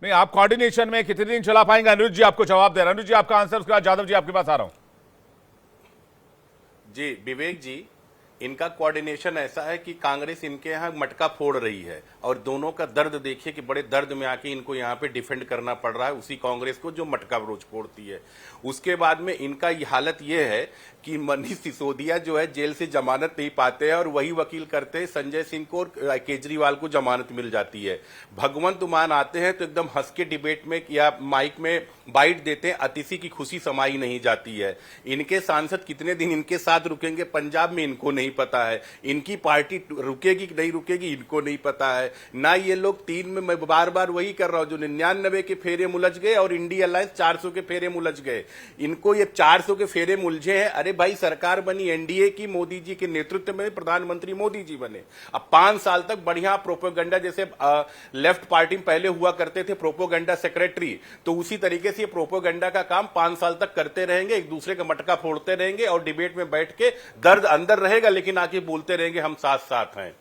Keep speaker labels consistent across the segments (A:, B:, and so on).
A: नहीं, आप कोऑर्डिनेशन में कितने दिन चला पाएंगे? अनिरुद्ध जी आपको जवाब दे रहे हैं। अनिरुद्ध जी आपका आंसर, उसके बाद जादव जी आपके पास आ रहा हूं।
B: जी विवेक जी, इनका कोऑर्डिनेशन ऐसा है कि कांग्रेस इनके यहाँ मटका फोड़ रही है और दोनों का दर्द देखिए कि बड़े दर्द में आके इनको यहाँ पे डिफेंड करना पड़ रहा है उसी कांग्रेस को जो मटका रोज फोड़ती है। उसके बाद में इनका ये हालत ये है कि मनीष सिसोदिया जो है जेल से जमानत नहीं पाते हैं और वही वकील करते हैं संजय सिंह को और केजरीवाल को जमानत मिल जाती है। भगवंत मान आते हैं तो एकदम हंस के डिबेट में या माइक में बाइट देते हैं, अतिथि की खुशी समाई नहीं जाती है। इनके सांसद कितने दिन इनके साथ रुकेंगे पंजाब में इनको नहीं पता है, इनकी पार्टी रुकेगी कि नहीं रुकेगी इनको नहीं पता है। ना ये लोग 3 में मैं बार बार वही कर रहा हूं, जो 99 के फेरे में उलझ गए और इंडिया अलायंस 400 के फेरे में उलझ गए, इनको ये 400 के फेरे में उलझे हैं। अरे भाई सरकार बनी एनडीए की, मोदी जी के नेतृत्व में प्रधानमंत्री मोदी जी बने। अब 5 साल तक बढ़िया प्रोपेगेंडा, जैसे लेफ्ट पार्टी में पहले हुआ करते थे प्रोपेगेंडा सेक्रेटरी, तो उसी तरीके से ये प्रोपेगेंडा का काम 5 साल तक करते रहेंगे, एक दूसरे का मटका फोड़ते रहेंगे और डिबेट में बैठ के दर्द अंदर रहेगा लेकिन आके बोलते रहेंगे हम साथ साथ हैं।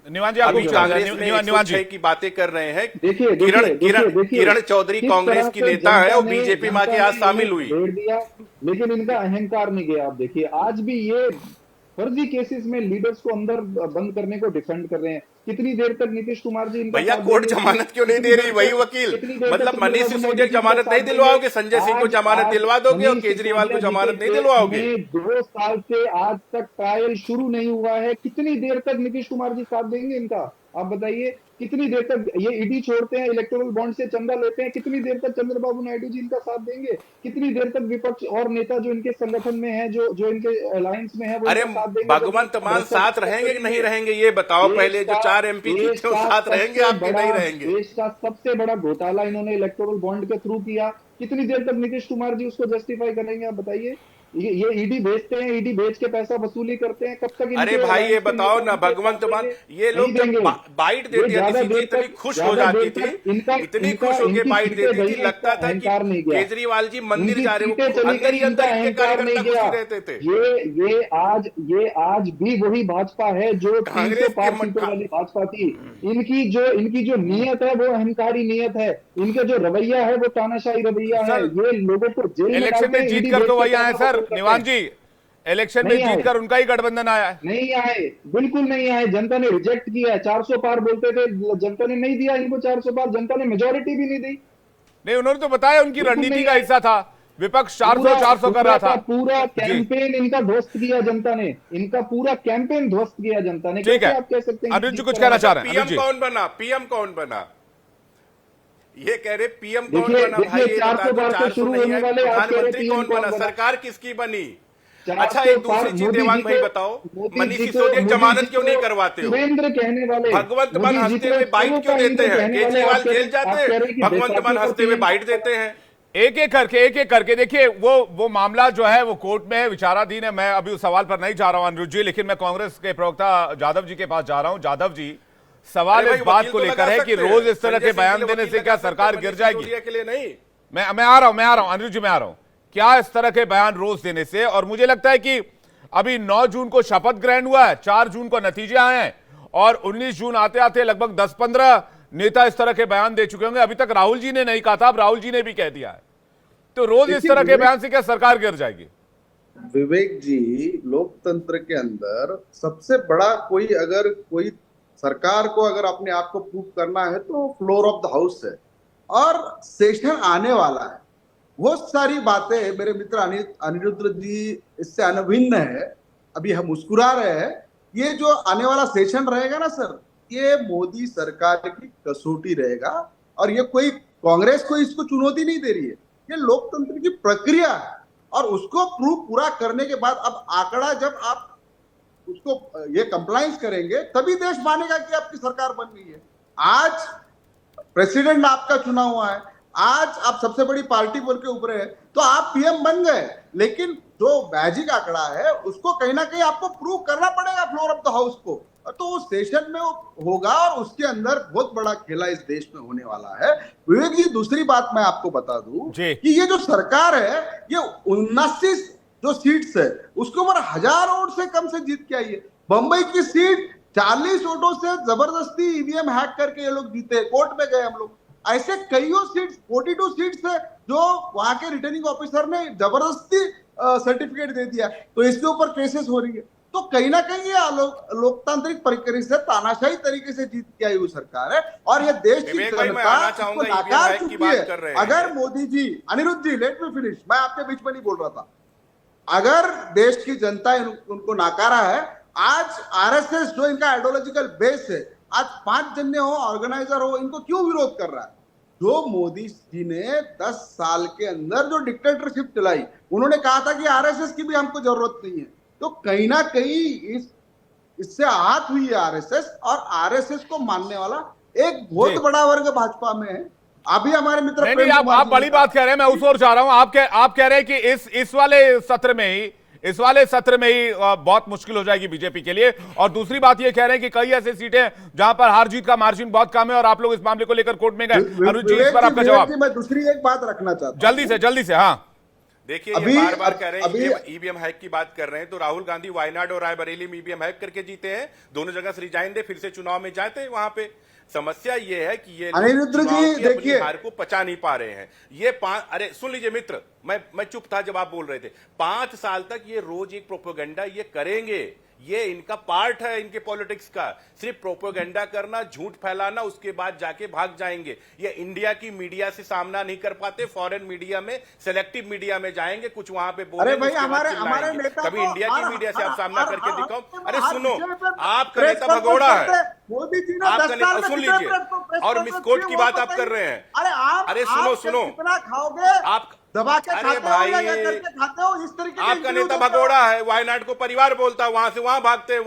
A: निवान जी, आपको
B: कांग्रेस में
A: निवान जी
B: की बातें कर रहे हैं।
C: देखिए
B: किरण चौधरी कांग्रेस की नेता है और बीजेपी मां के आज शामिल हुई,
C: लेकिन इनका अहंकार नहीं गया। आप देखिए आज भी ये फर्जी केसेस में लीडर्स को अंदर बंद करने को डिफेंड कर रहे हैं। कितनी देर तक नीतीश कुमार जी
B: भैया कोर्ट जमानत क्यों नहीं दे रही? वही वकील, मतलब मनीष सिसोदिया जमानत नहीं दिलवाओगे, संजय सिंह को जमानत दिलवा दोगे और केजरीवाल को जमानत नहीं दिलवाओगे।
C: 2 साल से आज तक ट्रायल शुरू नहीं हुआ है, कितनी देर तक नीतीश कुमार जी साथ देंगे इनका? आप बताइए कितनी देर तक ये ईडी छोड़ते हैं, इलेक्टोरल बॉन्ड से चंदा लेते हैं, कितनी देर तक चंद्रबाबू नायडू जी इनका साथ देंगे? कितनी देर तक विपक्ष और नेता जो इनके संगठन में है, जो इनके अलायंस में है, वो
B: अरे
C: साथ देंगे?
B: भगवंत मान साथ रहेंगे कि नहीं रहेंगे ये बताओ पहले। जो 4 MP थे साथ रहेंगे आपके नहीं रहेंगे?
C: देश का सबसे बड़ा घोटाला इन्होंने इलेक्टोरल बॉन्ड के थ्रू किया, कितनी देर तक नीतीश कुमार जी उसको जस्टिफाई करेंगे? आप बताइए। ये ईडी भेजते हैं, ईडी भेज के पैसा वसूली करते हैं, कब तक?
B: अरे भाई ये बताओ ना भगवंत मान, ये लोग जब बाइट देते हैं इतनी खुश हो जाती थी, इतनी खुश होकर बाइट देती थी, लगता था कि केजरीवाल जी मंदिर जा रहे हैं, अंदर ही अंदर इनके कार्यकर्ता खुश रहते थे।
C: ये आज भी वही भाजपा है जो
B: कांग्रेस
C: 305 सीटों वाली भाजपा थी। इनकी जो नीयत है वो अहंकारी नीयत है, इनका जो रवैया है वो तानाशाही रवैया है। ये लोगों को जेल में
A: इलेक्शन में जीत कर तो वही आए सर निवान जी, इलेक्शन में जीतकर उनका ही गठबंधन आया है।
C: नहीं आए, बिल्कुल नहीं आए, जनता ने रिजेक्ट किया है। 400 पार बोलते थे, जनता ने नहीं दिया इनको 400 पार, जनता ने मेजोरिटी भी नहीं दी।
A: नहीं, उन्होंने तो बताया उनकी रणनीति का हिस्सा था, विपक्ष 400 कर रहा था।
C: पूरा कैंपेन इनका ध्वस्त किया जनता ने, इनका पूरा कैंपेन ध्वस्त किया जनता ने।
A: ठीक है,
C: आप कह सकते हैं
A: अनुज जी कुछ कहना चाह रहे हैं?
B: पीएम कौन बना? पीएम कौन बना ये कह रहे, पीएम कौन बना भाई? ये
C: 400 पार से शुरू होने वाले
B: प्रधानमंत्री कौन बना? सरकार किसकी बनी? अच्छा एक दूसरी चीज देवांग भाई बताओ, मनीष सिसोदिया जमानत क्यों नहीं करवाते हो?
C: सुरेंद्र कहने वाले
B: भगवंत मान हंसते हुए बाइट क्यों देते हैं? केजरीवाल जेल जाते हैं, भगवंत मान हंसते हुए बाइट देते हैं।
A: एक एक करके देखिए, वो मामला जो है वो कोर्ट में है, विचाराधीन है। मैं अभी उस सवाल पर नहीं जा रहा हूं अनिरुद्ध जी, लेकिन मैं कांग्रेस के प्रवक्ता जादव जी के पास जा रहा हूं। जादव जी, सवाल इस बात को लेकर है कि रोज इस तरह के बयान देने से क्या सरकार गिर जाएगी?
B: के लिए नहीं,
A: मैं आ रहा हूं अनिरुद्ध जी, मैं आ रहा हूं। क्या इस तरह के बयान रोज देने से, और मुझे लगता है कि अभी 9 जून को शपथ ग्रहण हुआ है, 4 जून को नतीजे आए हैं और 19 जून आते आते लगभग 10-15 नेता इस तरह के बयान दे चुके होंगे। अभी तक राहुल जी ने नहीं कहा था, अब राहुल जी ने भी कह दिया है। तो रोज इस तरह के बयान से क्या सरकार गिर जाएगी?
D: विवेक जी, लोकतंत्र के अंदर सबसे बड़ा कोई सरकार को अगर अपने आप को प्रूव करना है तो फ्लोर ऑफ द हाउस है, और सेशन आने वाला है। बहुत सारी बातें मेरे मित्र अनिरुद्ध जी इससे अनभिन्न है। अभी हम मुस्कुरा रहे हैं, ये जो आने वाला सेशन रहेगा ना सर, ये मोदी सरकार की कसौटी रहेगा, और ये कोई कांग्रेस को इसको चुनौती नहीं दे रही है, ये लोकतंत्र की प्रक्रिया है। और उसको प्रूव पूरा करने के बाद अब आंकड़ा जब आप उसको ये कंप्लायंस करेंगे तभी देश मानेगा कि आपकी सरकार बन गई है। आज प्रेसिडेंट आपका चुना हुआ है, आज आप सबसे बड़ी पार्टी बोल के उभरे हैं, तो आप पीएम बन गए, लेकिन जो मैजिक आंकड़ा है उसको कहीं ना कहीं आपको प्रूव करना पड़ेगा फ्लोर ऑफ द हाउस को, तो उस सेशन में होगा और उसके अंदर बहुत बड़ा खेला इस देश में होने वाला है। विवेक जी, दूसरी बात मैं आपको बता दूं कि ये जो सरकार है, ये 79 जो सीट्स है उसके ऊपर 1000 वोट से कम से जीत के आई है। बंबई की सीट 40 वोटों से जबरदस्ती ईवीएम हैक करके ये लोग जीते, कोर्ट में गए हम लोग। ऐसे कईयों सीट्स 42 सीट्स है जो वहां के रिटर्निंग ऑफिसर ने जबरदस्ती सर्टिफिकेट दे दिया, तो इसके ऊपर केसेस हो रही है। तो कहीं ना कहीं ये लोकतांत्रिक प्रक्रिया से तानाशाही तरीके से जीत के आई हुई सरकार है, और ये देश की
B: विवेक भाई, मैं
D: जनता
B: आना
D: इसको
B: चाहूंगा
D: नाकार
B: EVM की
D: चुकी
B: बात
D: है।
B: कर रहे हैं।
D: अगर मोदी जी, अनिरुद्ध जी, लेट मी फिनिश, मैं आपके बीच में नहीं बोल रहा था। अगर देश की जनता उनको नाकारा है, आज आरएसएस जो इनका आइडियोलॉजिकल बेस है, आज 5 जने हो, ऑर्गेनाइजर हो, इनको क्यों विरोध कर रहा है? जो मोदी जी ने 10 साल के अंदर जो डिक्टेटरशिप चलाई, उन्होंने कहा था कि आरएसएस की भी हमको जरूरत नहीं है। तो कहीं ना कहीं इससे आहत हुई है आरएसएस, और आरएसएस को मानने वाला एक बहुत बड़ा वर्ग भाजपा में है। अभी हमारे मित्र
A: नहीं, आप बड़ी बात कह रहे हैं, मैं उस ओर जा रहा हूं। आप कह रहे हैं कि इस वाले सत्र में ही बहुत मुश्किल हो जाएगी बीजेपी के लिए। और दूसरी बात ये कह रहे हैं कि कई ऐसी सीटें जहां पर हार जीत का मार्जिन बहुत कम है और आप लोग इस मामले को लेकर कोर्ट में गए। अनुज जी, इस पर आपका जवाब।
D: मैं दूसरी एक बात रखना चाहता हूं,
A: जल्दी से। हाँ,
B: देखिए, ये बार-बार कह रहे हैं ईवीएम हैक की बात कर रहे हैं, तो राहुल गांधी वायनाड और रायबरेली में ईवीएम हैक करके जीते हैं। दोनों जगह से रिजाइन दे, फिर से चुनाव में जाते वहां पे। समस्या ये है कि ये
D: अनिरुद्ध जी देखिए,
B: हार को पचा नहीं पा रहे हैं। ये अरे सुन लीजिए मित्र, मैं चुप था जब आप बोल रहे थे। 5 साल तक ये रोज एक प्रोपेगेंडा ये करेंगे, ये इनका पार्ट है इनके पॉलिटिक्स का। सिर्फ प्रोपेगेंडा करना, झूठ फैलाना, उसके बाद जाके भाग जाएंगे। ये इंडिया की मीडिया से सामना नहीं कर पाते, फॉरेन मीडिया में, सेलेक्टिव मीडिया में जाएंगे, कुछ वहां पे बोलेंगे।
D: अरे भाई, हमारे नेता
B: कभी इंडिया की मीडिया से आप सामना करके दिखाओ। अरे सुनो, आपका
D: प्रेस
B: नेता भगोड़ा है,
D: मोदी जी ने
B: आपका
D: 10 साल
B: नेता,
D: में
B: सुन
D: कितने
B: लीजिए,
D: प्रेस
B: और
D: कॉन्फ्रेंस
B: मिसकोट
D: किए
B: की
D: वो
B: बात आप
D: बताइए।
B: कर रहे हैं।
D: अरे
B: सुनो,
D: कितना खाओगे?
B: आप
D: दबा के
B: अरे
D: खाते हो
B: भाई,
D: या करके खाते हो? इस तरीके के
B: आपका
D: इंटरव्यू
B: नेता
D: देते हो।
B: भगोड़ा है, वायनाड को परिवार बोलता है, वहां से वहां भागते हैं,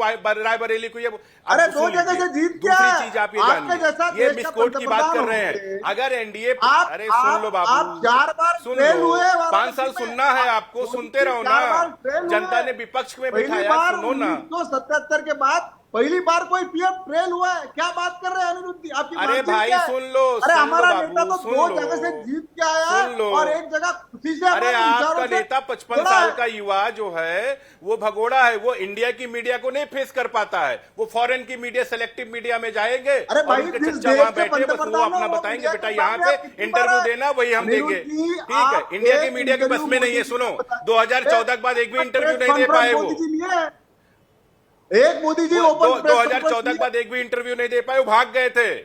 B: रायबरेली को ये।
D: अरे 2 जगह से जीत के
B: दूसरी
D: आए।
B: चीज आप ये
D: आपके जैसा
B: जानिए, ये
D: देश का
B: बिस्कोट की बात कर रहे
D: पंतप्रधान
B: हैं। अगर एनडीए,
D: आप-
B: अरे सुन लो बाबू,
D: आप 4 बार
B: सुन
D: फेल
B: लो,
D: हुए
B: 5 साल
D: वाराणसी में।
B: सुनना है आपको,
D: मोदी
B: सुनते
D: जी
B: रहो
D: 4
B: ना।
D: बार फेल हुए।
B: जनता ने विपक्ष में
D: पहली
B: बिठाया,
D: बार
B: सुनो ना।
D: 1977 के बाद पहली बार कोई पीएम फेल हुआ है। क्या बात कर रहे हैं अनिरुद्ध जी? आपकी
B: अरे
D: मार्जिन
B: भाई,
D: क्या है?
B: सुन लो,
D: अरे
B: सुन लो
D: हमारा
B: बाबू,
D: नेता तो
B: सुन
D: 2
B: लो।
D: जगह से जीत के आया है,
B: सुन लो।
D: और एक जगह खुशी से
B: अरे
D: हमारे
B: आपका
D: विचारों से
B: नेता 55
D: जुड़ा
B: साल
D: है।
B: का युवा जो है वो भगोड़ा है, वो इंडिया की मीडिया को नहीं फेस कर पाता है। वो फॉरेन की मीडिया, सेलेक्टिव मीडिया में जाएंगे
D: अरे
B: और
D: भाई,
B: उनके
D: जिस
B: चच्चा
D: देश
B: वहां
D: के
B: बैठे, बस वो
D: पंतप्रधान
B: अपना
D: हो, वो
B: बताएंगे,
D: मीडिया
B: बेटा
D: के
B: यहाँ
D: सामने
B: पे
D: आप कितनी
B: इंटरव्यू
D: बार
B: देना, वही हम
D: अनिरुद्ध
B: देंगे।
D: जी,
B: ठीक है,
D: आप
B: इंडिया की
D: एक
B: मीडिया के बस
D: इंटरव्यू
B: में नहीं है।
D: मोदी जी
B: सुनो,
D: को बताया।
B: 2014 के बाद एक भी इंटरव्यू नहीं दे पाए वो।
D: मोदी जी लिए है। एक मोदी जी ओपन
B: 2014 के बाद एक भी इंटरव्यू नहीं दे पाए, वो भाग गए थे।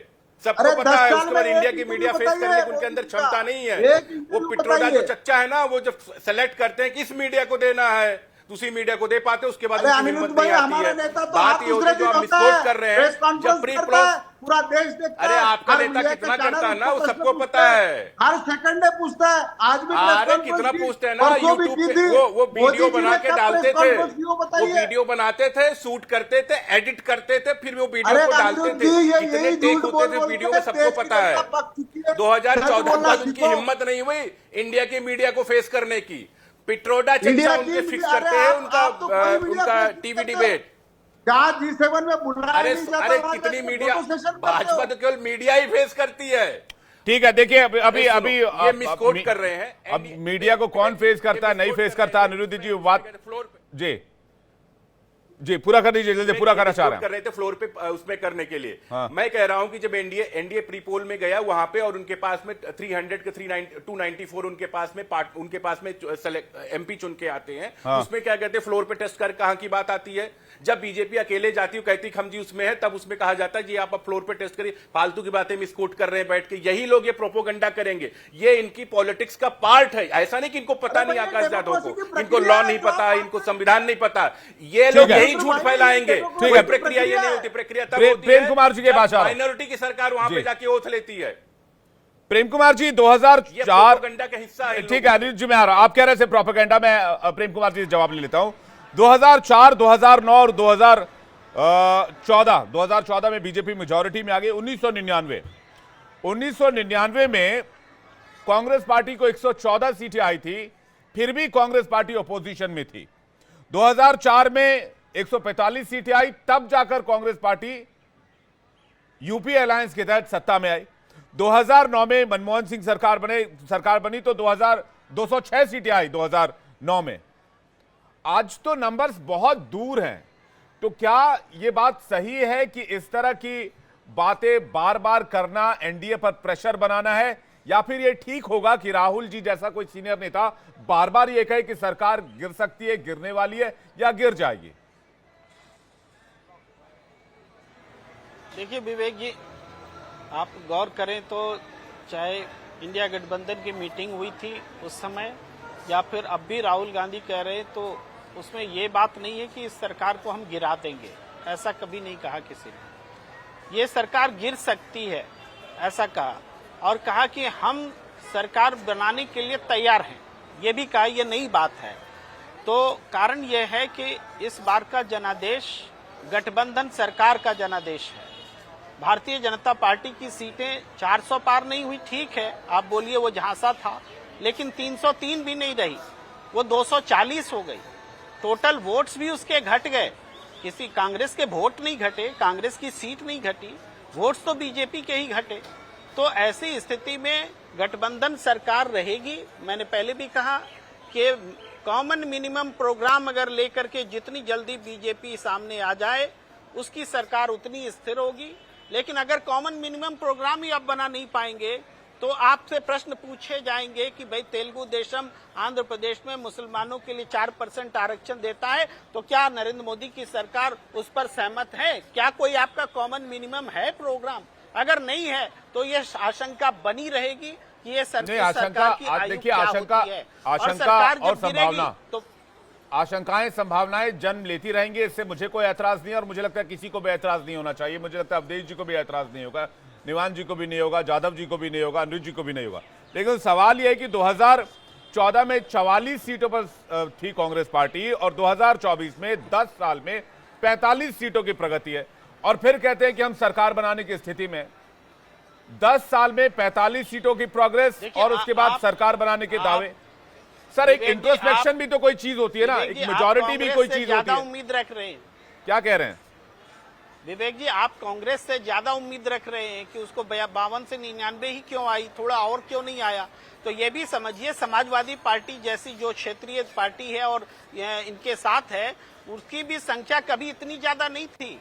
B: सबको
D: अरे
B: पता
D: 10
B: है।
D: साल
B: उसके बाद
D: में
B: इंडिया
D: एक
B: की
D: इंटरव्यू
B: मीडिया फेस
D: बताइए,
B: करने की उनके अंदर
D: एक
B: क्षमता नहीं है।
D: इंटरव्यू
B: वो पिट्रोडा
D: बताइए।
B: जो चच्चा है ना, वो जब सेलेक्ट करते हैं किस मीडिया को देना है, दूसरी मीडिया को दे पाते, उसके बाद
D: अरे
B: उनकी
D: अनिरुद्ध
B: हिम्मत
D: भाई,
B: नहीं आती
D: हमारा
B: है।
D: नेता तो
B: बात ये होती है जो आप मिसकोट कर रहे हैं, जब प्री
D: पूरा देश देखता
B: अरे
D: है।
B: आपका
D: हर
B: नेता
D: मीडिया
B: कितना
D: के
B: करता है
D: चैनल
B: ना, वो
D: उसको
B: सबको
D: प्रश्न
B: पता
D: पूछता
B: है।
D: हर सेकंड में पूछता है। आज भी प्रेस
B: अरे
D: कॉन्फ्रेंस
B: कितना
D: की,
B: पूछते हैं ना,
D: परसों भी
B: यूट्यूब
D: की
B: पे
D: थी।
B: वो वीडियो
D: मोदी जी
B: बना
D: ने
B: के
D: कब
B: डालते
D: प्रेस
B: थे,
D: कॉन्फ्रेंस की, वो
B: वो
D: बताइए।
B: वीडियो बनाते थे, शूट करते थे, एडिट करते थे, फिर वो वीडियो
D: अरे
B: को डालते
D: अनिरुद्ध
B: थे।
D: जी, ये
B: कितने
D: यही
B: टेक
D: झूठ
B: होते थे
D: बोल
B: वीडियो
D: के
B: में, सबको
D: देश की
B: पता है।
D: जनता पक चुकी है।
B: 2014 के
D: बोलना
B: बाद उनकी
D: सीखो।
B: हिम्मत नहीं हुई इंडिया की मीडिया को फेस करने की। पिट्रोडा
D: इंडिया
B: चच्चा
D: की
B: उनके फिक्स
D: मीडिया-
B: करते
D: अरे
B: हैं
D: आप तो कोई मीडिया
B: उनका
D: फेस नहीं
B: टीवी
D: करते।
B: डिबेट।
D: क्या G7 में बुलाया
B: अरे
D: नहीं जाता?
B: अरे
D: वहां
B: कितनी
D: जाके
B: मीडिया,
D: फोटो सेशन करते
B: भाजपा
D: हो।
B: तो केवल मीडिया ही फेस करती है।
A: ठीक है। देखिए, अभी
B: ये मिसकोट कर रहे हैं।
A: अब मीडिया को कौन फेस करता है, नहीं फेस करता, अनिरुद्ध जी बात
B: फ्लोर
A: जी पूरा कर दीजिए, जल्दी पूरा करना चाह रहे
B: कर रहे थे फ्लोर पे उसमें करने के लिए।
A: हाँ।
B: मैं कह रहा हूं कि जब एनडीए प्री पोल में गया वहां पे, और उनके पास में 300 के 294 उनके पास में एमपी चुन के आते हैं।
A: हाँ।
B: उसमें क्या कहते हैं, फ्लोर पे टेस्ट कर कहां की बात आती है। जब बीजेपी अकेले जाती है, कहती हम जी उसमें है, तब उसमें कहा जाता है जी आप फ्लोर पे टेस्ट करिए। फालतू की बातें मिसकोट कर रहे हैं बैठ के। यही लोग ये प्रोपोगंडा करेंगे, ये इनकी पॉलिटिक्स का पार्ट है। ऐसा नहीं कि इनको पता
D: अरे
B: नहीं
D: भैया,
B: आकाश यादव
D: डेमोक्रेसी की
B: को, इनको
D: प्रक्रिया
B: लॉ
D: है,
B: नहीं
D: जो
B: पता,
D: आप-
B: इनको संविधान नहीं पता। ये
A: ठीक
B: लोग
A: है।
B: यही झूठ फैलाएंगे।
A: ठीक
B: कोई
A: है।
B: प्रक्रिया ये नहीं होती। प्रक्रिया तब
A: प्रेम
B: होती है
A: कुमार जी के पास आ रहा हूं।
B: माइनॉरिटी की सरकार वहां
A: जी।
B: पे जाके ओथ लेती है।
A: प्रेम कुमार जी
B: ये
A: 2004,
B: प्रोपेगेंडा का हिस्सा है।
A: ठीक है अनिल जी, मैं आ रहा हूं। आप कह रहे थे प्रोपेगेंडा में, प्रेम कुमार जी से जवाब ले लेता हूं। 2004, 2009 और 2014 में बीजेपी मेजॉरिटी में आ गई। 1999 में कांग्रेस पार्टी को 114 सीटें आई थी, फिर भी कांग्रेस पार्टी ऑपोजिशन में थी। 2004 में 145 सीटें आई, तब जाकर कांग्रेस पार्टी यूपीए अलायंस के तहत सत्ता में आई। 2009 में मनमोहन सिंह सरकार बनी तो 206 सीटें आई 2009 में। आज तो नंबर्स बहुत दूर हैं। तो क्या यह बात सही है कि इस तरह की बातें बार बार करना एनडीए पर प्रेशर बनाना है, या फिर ये ठीक होगा कि राहुल जी जैसा कोई सीनियर नेता बार बार ये कहे कि सरकार गिर सकती है, गिरने वाली है या गिर जाएगी?
E: देखिए विवेक जी, आप गौर करें तो चाहे इंडिया गठबंधन की मीटिंग हुई थी उस समय, या फिर अब भी राहुल गांधी कह रहे हैं, तो उसमें ये बात नहीं है कि इस सरकार को हम गिरा देंगे, ऐसा कभी नहीं कहा किसी ने। ये सरकार गिर सकती है ऐसा कहा, और कहा कि हम सरकार बनाने के लिए तैयार हैं, ये भी कहा। ये नई बात है। तो कारण यह है कि इस बार का जनादेश गठबंधन सरकार का जनादेश है। भारतीय जनता पार्टी की सीटें 400 पार नहीं हुई, ठीक है, आप बोलिए वो झांसा था, लेकिन 303 भी नहीं रही, वो 240 हो गई। टोटल वोट्स भी उसके घट गए, किसी कांग्रेस के वोट नहीं घटे, कांग्रेस की सीट नहीं घटी, वोट्स तो बीजेपी के ही घटे। तो ऐसी स्थिति में गठबंधन सरकार रहेगी। मैंने पहले भी कहा कि कॉमन मिनिमम प्रोग्राम अगर लेकर के जितनी जल्दी बीजेपी सामने आ जाए, उसकी सरकार उतनी स्थिर होगी। लेकिन अगर कॉमन मिनिमम प्रोग्राम ही आप बना नहीं पाएंगे, तो आपसे प्रश्न पूछे जाएंगे कि भाई तेलुगु देशम आंध्र प्रदेश में मुसलमानों के लिए 4% आरक्षण देता है, तो क्या नरेंद्र मोदी की सरकार उस पर सहमत है? क्या कोई आपका कॉमन मिनिमम है प्रोग्राम? अगर नहीं है तो ये आशंका बनी रहेगी कि ये सरकार की आयु
A: देखिए,
E: क्या
A: आशंका
E: होती है।
A: आशंका
E: जब
A: और
E: गिरेगी
A: संभावना,
E: तो
A: आशंकाएं संभावनाएं जन्म लेती रहेंगी। इससे मुझे कोई ऐतराज नहीं है, और मुझे लगता है किसी को भी ऐतराज नहीं होना चाहिए। मुझे लगता है अवधेश जी को भी ऐतराज नहीं होगा, निवान जी को भी नहीं होगा, जाधव जी को भी नहीं होगा, अनुज जी को भी नहीं होगा। लेकिन सवाल यह है कि 2014 में 44 सीटों पर थी कांग्रेस पार्टी, और 2024 में 10 साल में 45 सीटों की प्रगति है, और फिर कहते हैं कि हम सरकार बनाने की स्थिति में। 10 साल में 45 सीटों की प्रोग्रेस, और उसके बाद सरकार बनाने के दावे। सर, एक इंट्रोस्पेक्शन भी तो कोई चीज होती है ना, एक मेजॉरिटी भी कोई चीज होती है।
E: उम्मीद रख रहे हैं,
A: क्या कह रहे हैं
E: विवेक जी? आप कांग्रेस से ज्यादा उम्मीद रख रहे हैं कि उसको 52 से 99 ही क्यों आई, थोड़ा और क्यों नहीं आया? तो ये भी समझिए, समाजवादी पार्टी जैसी जो क्षेत्रीय पार्टी है और इनके साथ है, उसकी भी संख्या कभी इतनी ज्यादा नहीं थी।